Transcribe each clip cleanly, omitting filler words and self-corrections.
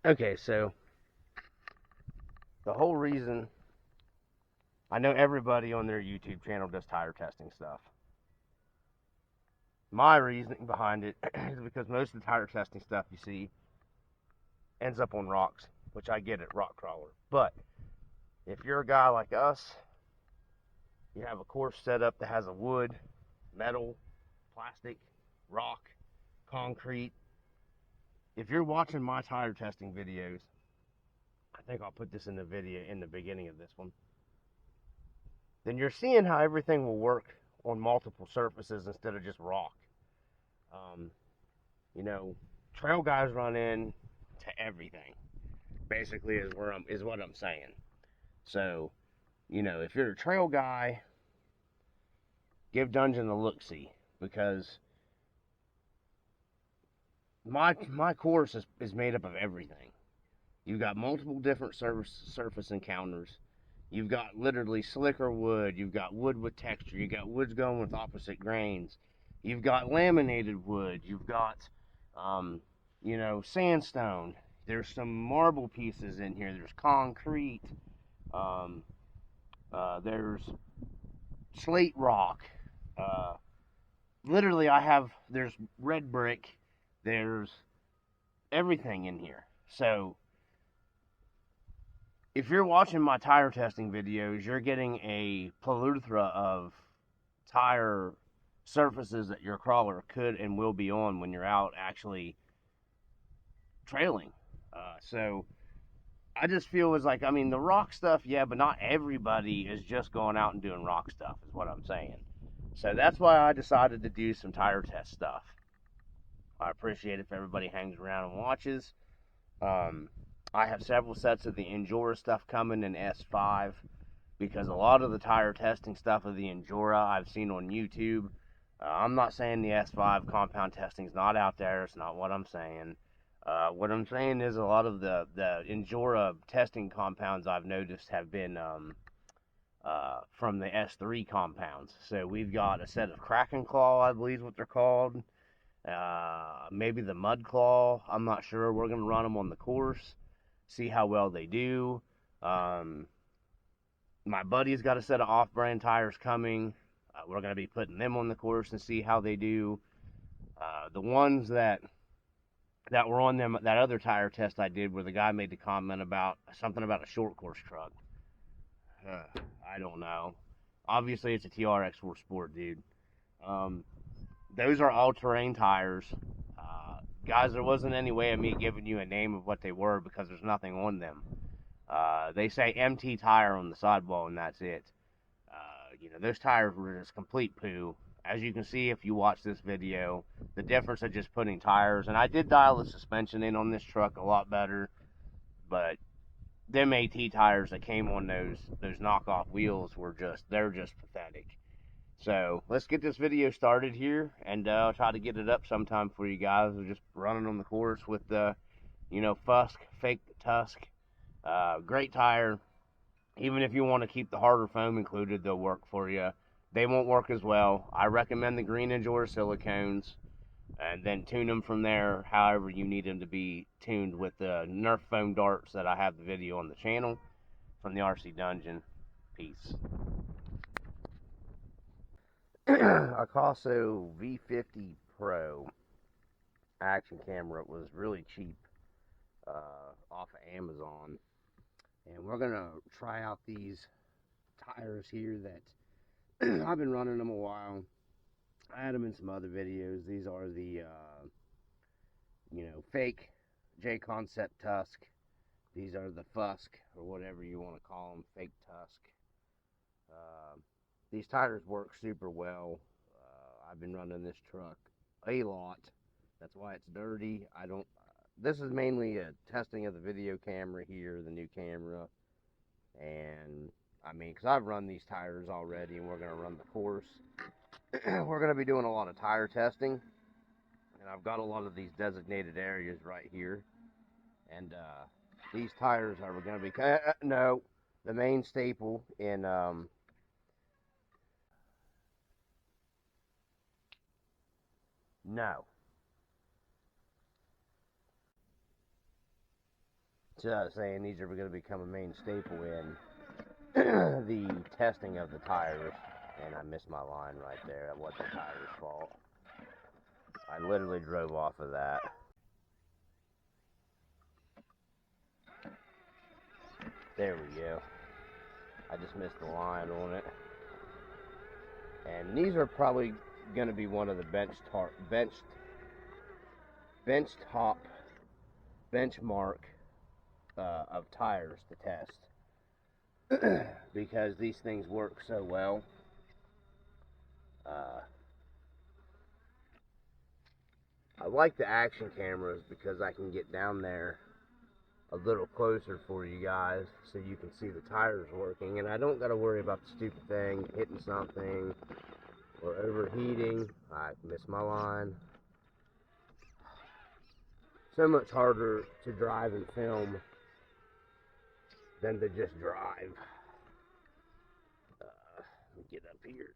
Okay, so the whole reason I know everybody on their YouTube channel does tire testing stuff. My reasoning behind it is because most of the tire testing stuff you see ends up on rocks, which I get at Rock Crawler. But if you're a guy like us, you have a course set up that has a wood, metal, plastic, rock, concrete. If you're watching my tire testing videos, I think I'll put this in the video in the beginning of this one, then you're seeing how everything will work on multiple surfaces instead of just rock. Um, you know, trail guys run in to everything. Basically, is what I'm saying. So, if you're a trail guy, give Dungeon a look-see, because my course is made up of everything. You've got multiple different surface encounters. You've got literally slicker wood. You've got wood with texture. You've got woods going with opposite grains. You've got laminated wood. You've got, sandstone. There's some marble pieces in here. There's concrete. There's slate rock. Literally, there's red brick. There's everything in here. So, if you're watching my tire testing videos, you're getting a plethora of tire surfaces that your crawler could and will be on when you're out actually trailing. So I just feel as like, the rock stuff, yeah, but not everybody is just going out and doing rock stuff, is what I'm saying. So that's why I decided to do some tire test stuff. I appreciate if everybody hangs around and watches. I have several sets of the Endura stuff coming in S5, because a lot of the tire testing stuff of the Endura I've seen on YouTube. I'm not saying the S5 compound testing is not out there. It's not what I'm saying. What I'm saying is a lot of the Endura testing compounds I've noticed have been from the S3 compounds. So we've got a set of Kraken Claw, I believe is what they're called. Maybe the Mud Claw. I'm not sure. We're going to run them on the course, see how well they do. My buddy's got a set of off-brand tires coming. We're going to be putting them on the course and see how they do. The ones that were on them, that other tire test I did, where the guy made the comment about something about a short course truck. I don't know. Obviously, it's a TRX4 Sport, dude. Those are all-terrain tires. Guys, there wasn't any way of me giving you a name of what they were because there's nothing on them. They say MT tire on the sidewall, and that's it. Those tires were just complete poo. As you can see if you watch this video, the difference of just putting tires, and I did dial the suspension in on this truck a lot better, but them AT tires that came on those knockoff wheels they're just pathetic. So let's get this video started here, and I'll try to get it up sometime for you guys. We're just running on the course with the, Fusk, fake Tusk. Great tire. Even if you want to keep the harder foam included, they'll work for you. They won't work as well. I recommend the green Endura silicones, and then tune them from there however you need them to be tuned with the Nerf foam darts that I have the video on the channel from the RC Dungeon. Peace. A Casso V50 Pro action camera was really cheap off of Amazon, and we're gonna try out these tires here that I've been running them a while. I had them in some other videos. These are the fake J Concept Tusk. These are the Fusk, or whatever you want to call them, fake Tusk. These tires work super well. I've been running this truck a lot. That's why it's dirty. This is mainly a testing of the video camera here, the new camera. And, because I've run these tires already, and we're going to run the course. We're going to be doing a lot of tire testing. And I've got a lot of these designated areas right here. And, these tires are going to be, no, the main staple in, no. So I was saying these are going to become a main staple in the testing of the tires. And I missed my line right there. That wasn't the tire's fault. I literally drove off of that. There we go. I just missed the line on it. And these are probably going to be one of the benchmark of tires to test. Because these things work so well. I like the action cameras because I can get down there a little closer for you guys so you can see the tires working, and I don't got to worry about the stupid thing hitting something or overheating. I missed my line. So much harder to drive and film than to just drive. Let me get up here.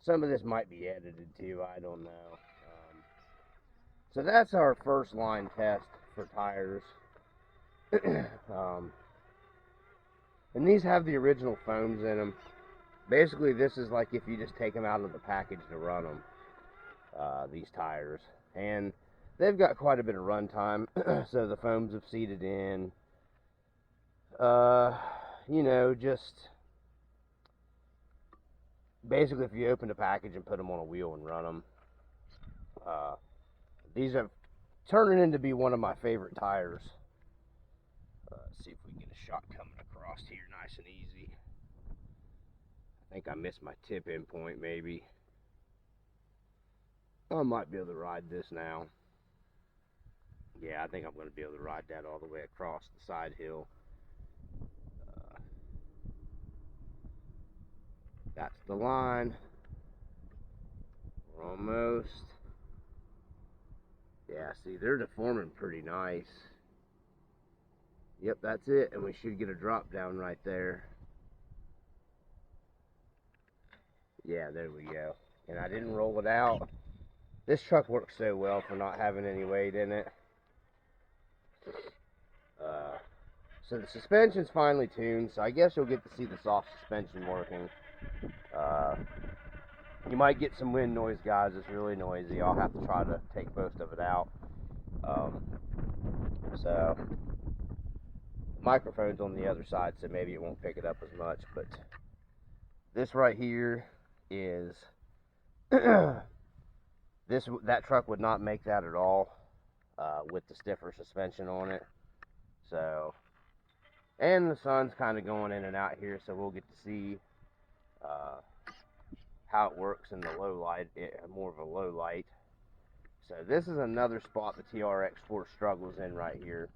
Some of this might be edited too, I don't know. So that's our first line test for tires. And these have the original foams in them. Basically, this is like if you just take them out of the package to run them, these tires. And they've got quite a bit of run time, so the foams have seated in. You know, just basically if you open the package and put them on a wheel and run them. These are turning into be one of my favorite tires. Let's see if we can get a shot coming across here nice and easy. I think I missed my tip in point maybe. I might be able to ride this now. Yeah, I think I'm going to be able to ride that all the way across the side hill. That's the line. We're almost. Yeah, see, they're deforming pretty nice. Yep, that's it, and we should get a drop down right there. Yeah, there we go. And I didn't roll it out. This truck works so well for not having any weight in it. So the suspension's finally tuned, so I guess you'll get to see the soft suspension working. You might get some wind noise, guys. It's really noisy. I'll have to try to take most of it out. So the microphone's on the other side, so maybe it won't pick it up as much. But this right here is that truck would not make that at all with the stiffer suspension on it. So, and the sun's kind of going in and out here, so we'll get to see how it works in the low light, more of a low light. So this is another spot the TRX4 struggles in right here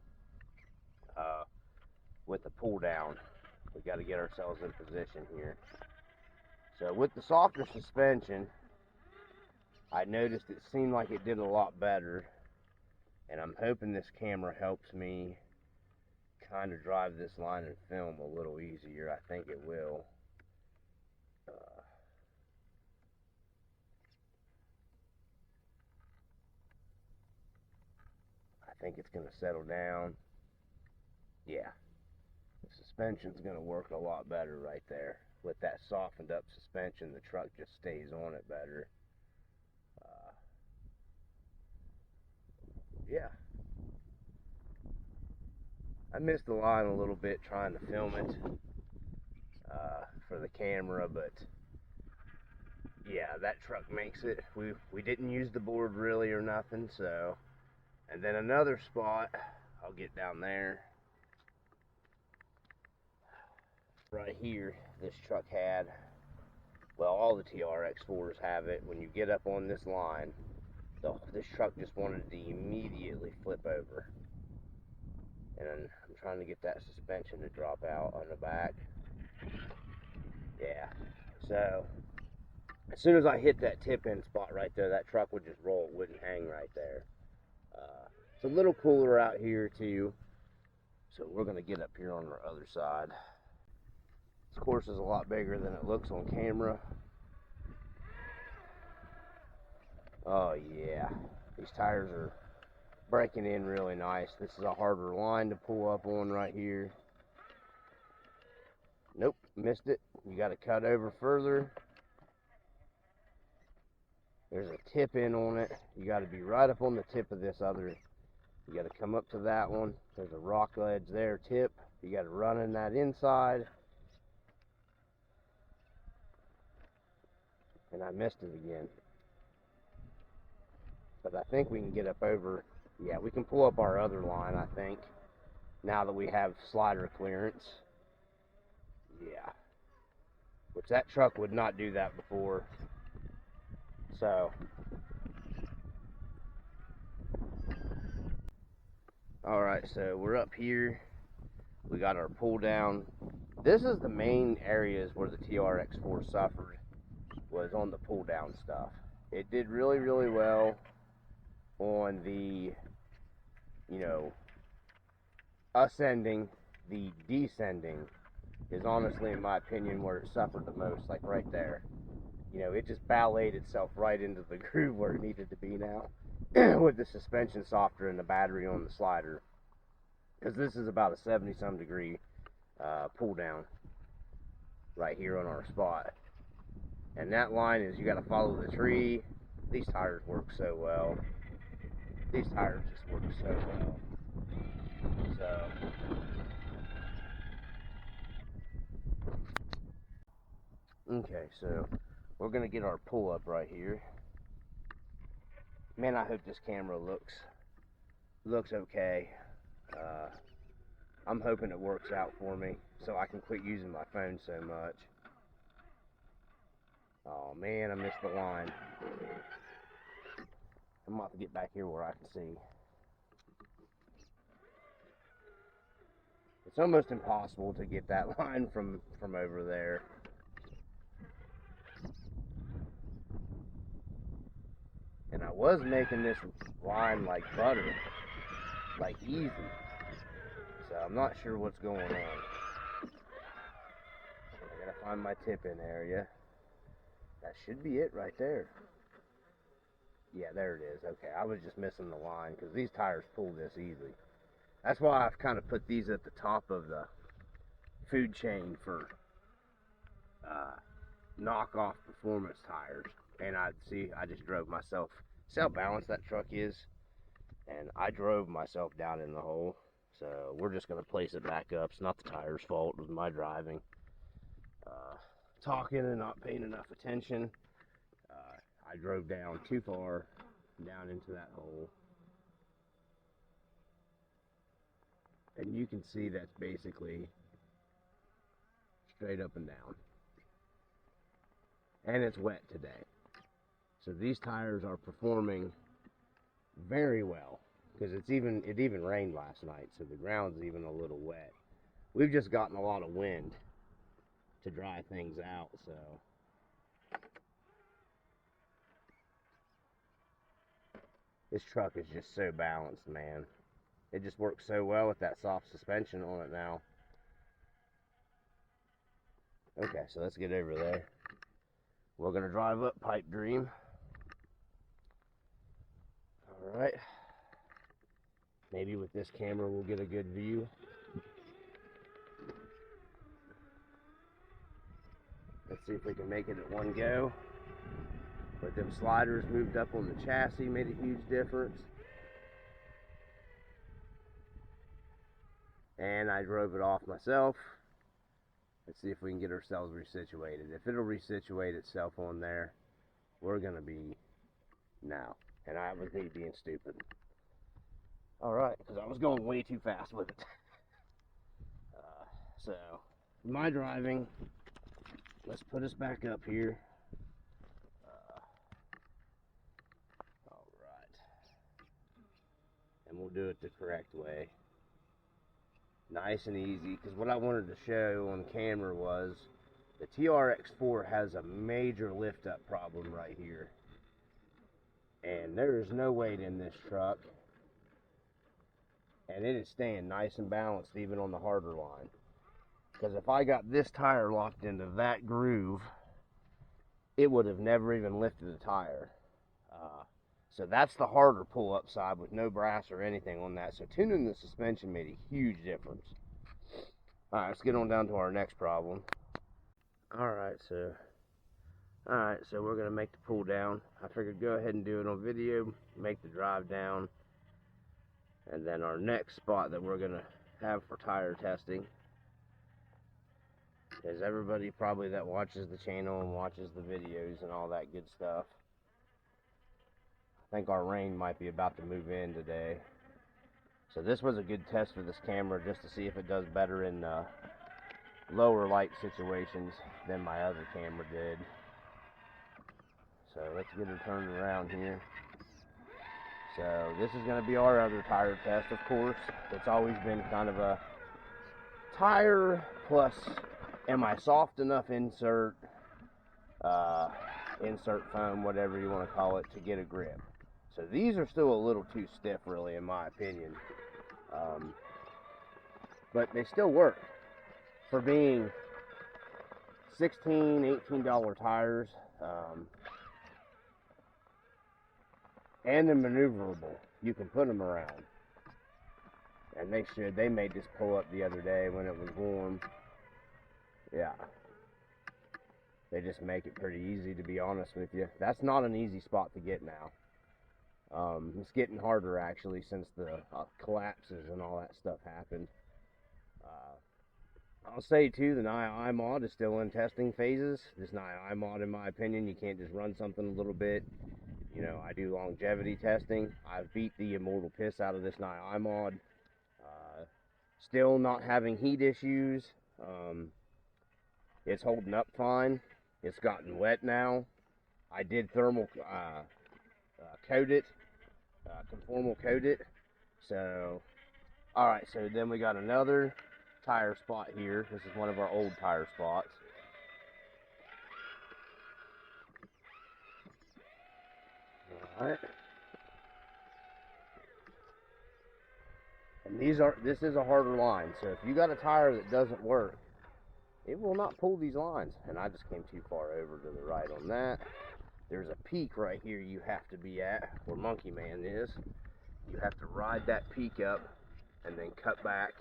with the pull down. We got to get ourselves in position here. So with the softer suspension, I noticed it seemed like it did a lot better, and I'm hoping this camera helps me kind of drive this line and film a little easier. I think it will. I think it's going to settle down. Yeah, the suspension's going to work a lot better right there. With that softened up suspension, the truck just stays on it better. Yeah. I missed the line a little bit trying to film it for the camera, but yeah, that truck makes it. We didn't use the board really or nothing, so. And then another spot, I'll get down there. Right here, this truck had, well, all the TRX4s have it. When you get up on this line, this truck just wanted to immediately flip over. And I'm trying to get that suspension to drop out on the back. Yeah, so as soon as I hit that tip-in spot right there, that truck would just roll. It wouldn't hang right there. It's a little cooler out here too, so we're going to get up here on our other side. This course is a lot bigger than it looks on camera. Oh yeah, these tires are breaking in really nice. This is a harder line to pull up on right here. Nope, missed it. You got to cut over further. There's a tip in on it. You got to be right up on the tip of this other. You got to come up to that one. There's a rock ledge there, tip. You got to run in that inside. And I missed it again. But I think we can get up over. Yeah, we can pull up our other line, I think, now that we have slider clearance. Yeah. Which that truck would not do that before. So. Alright, so we're up here. We got our pull down. This is the main areas where the TRX4 suffered, was on the pull down stuff. It did really, really well on the, you know, ascending. The descending is honestly, in my opinion, where it suffered the most, like right there. You know, it just balleted itself right into the groove where it needed to be now with the suspension softer and the battery on the slider, because this is about a 70-some degree pull down right here on our spot. And that line is, you got to follow the tree. These tires work so well. These tires just work so well. So, okay, so we're gonna get our pull up right here. Man, I hope this camera looks okay. I'm hoping it works out for me so I can quit using my phone so much. Oh man, I missed the line. I'm about to get back here where I can see. It's almost impossible to get that line from over there. And I was making this line like butter, like easy. So I'm not sure what's going on. I gotta find my tip-in area. That should be it right there. Yeah, there it is. Okay, I was just missing the line because these tires pull this easily. That's why I've kind of put these at the top of the food chain for knockoff performance tires. And I just drove myself. See how balanced that truck is? And I drove myself down in the hole. So we're just going to place it back up. It's not the tire's fault. It was my driving. Talking and not paying enough attention. I drove down too far down into that hole. And you can see that's basically straight up and down. And it's wet today. So these tires are performing very well, because it even rained last night, so the ground's even a little wet. We've just gotten a lot of wind to dry things out, so this truck is just so balanced, man. It just works so well with that soft suspension on it now. Okay, so let's get over there. We're gonna drive up Pipe Dream. Alright. Maybe with this camera we'll get a good view. Let's see if we can make it at one go. But them sliders moved up on the chassis, made a huge difference. And I drove it off myself. Let's see if we can get ourselves resituated. If it'll resituate itself on there, we're gonna be now. And I was me being stupid. Alright, because I was going way too fast with it. So, my driving, let's put us back up here. Alright. And we'll do it the correct way. Nice and easy, because what I wanted to show on camera was the TRX4 has a major lift up problem right here. And there is no weight in this truck. And it is staying nice and balanced even on the harder line. Because if I got this tire locked into that groove, it would have never even lifted the tire. So that's the harder pull-up side with no brass or anything on that. So tuning the suspension made a huge difference. All right, let's get on down to our next problem. All right, so we're gonna make the pull down. I figured go ahead and do it on video, make the drive down, and then our next spot that we're gonna have for tire testing is everybody probably that watches the channel and watches the videos and all that good stuff. I think our rain might be about to move in today. So this was a good test for this camera just to see if it does better in lower light situations than my other camera did. So let's get her turned around here. So this is going to be our other tire test, of course. It's always been kind of a tire plus am I soft enough insert foam, whatever you want to call it, to get a grip. So these are still a little too stiff, really, in my opinion. But they still work. For being $16, $18 tires, and they're maneuverable. You can put them around. And they should. They made this pull up the other day when it was warm. Yeah. They just make it pretty easy, to be honest with you. That's not an easy spot to get now. It's getting harder, actually, since the collapses and all that stuff happened. I'll say, too, the NII mod is still in testing phases. This NII mod, in my opinion, you can't just run something a little bit. You know, I do longevity testing. I've beat the immortal piss out of this NII mod. Still not having heat issues. It's holding up fine. It's gotten wet now. I did thermal coat it, conformal coat it. So, alright, so then we got another tire spot here. This is one of our old tire spots. Alright. And this is a harder line. So if you got a tire that doesn't work, it will not pull these lines. And I just came too far over to the right on that. There's a peak right here you have to be at, where Monkey Man is. You have to ride that peak up and then cut back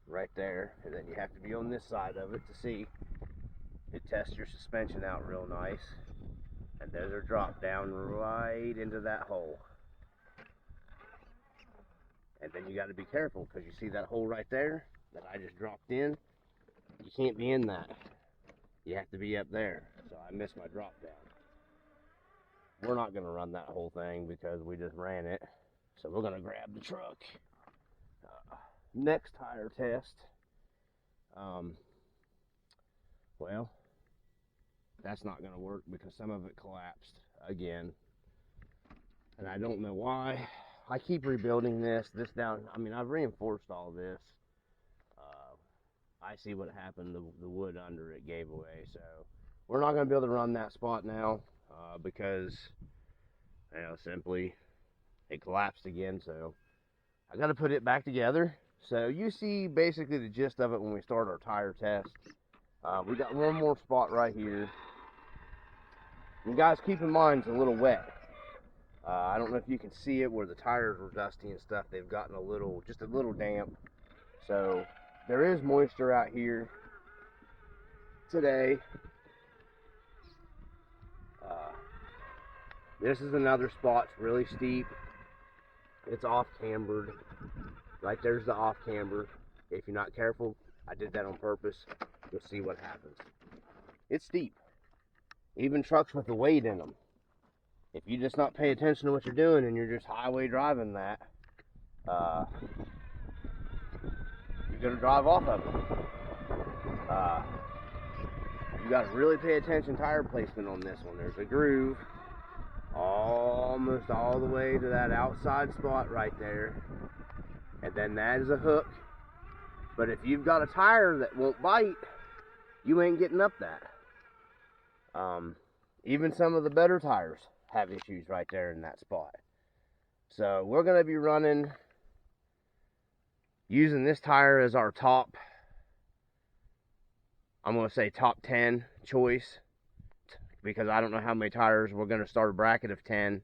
right there. And then you have to be on this side of it to see it test your suspension out real nice. And there's our drop down right into that hole. And then you got to be careful, because you see that hole right there that I just dropped in? You can't be in that. You have to be up there. So I missed my drop down. We're not going to run that whole thing because we just ran it. So we're going to grab the truck. Next tire test. Well, that's not going to work because some of it collapsed again. And I don't know why. I keep rebuilding this down. I mean, I've reinforced all this. I see what happened. The wood under it gave away. So we're not going to be able to run that spot now because, you know, simply it collapsed again. So I got to put it back together. So you see basically the gist of it when we start our tire test. We got one more spot right here. And guys, keep in mind it's a little wet. I don't know if you can see it where the tires were dusty and stuff. They've gotten just a little damp. So there is moisture out here today. This is another spot. It's really steep. It's off cambered. Right there's the off camber. If you're not careful, I did that on purpose. You'll see what happens. It's steep. Even trucks with the weight in them. If you just not pay attention to what you're doing and you're just highway driving that, you're going to drive off of it. You got to really pay attention tire placement on this one. There's a groove almost all the way to that outside spot right there. And then that is a hook. But if you've got a tire that won't bite, you ain't getting up that. Even some of the better tires have issues right there in that spot. So we're going to be using this tire as our top, I'm going to say top 10 choice, because I don't know how many tires we're going to start a bracket of 10.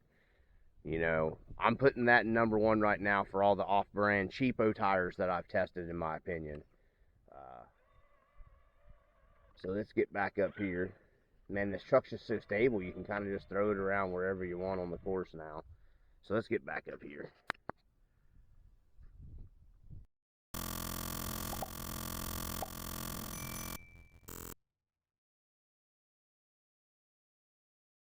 You know, I'm putting that in number one right now for all the off-brand cheapo tires that I've tested, in my opinion. So let's get back up here. Man, this truck's just so stable, you can kind of just throw it around wherever you want on the course now. So let's get back up here.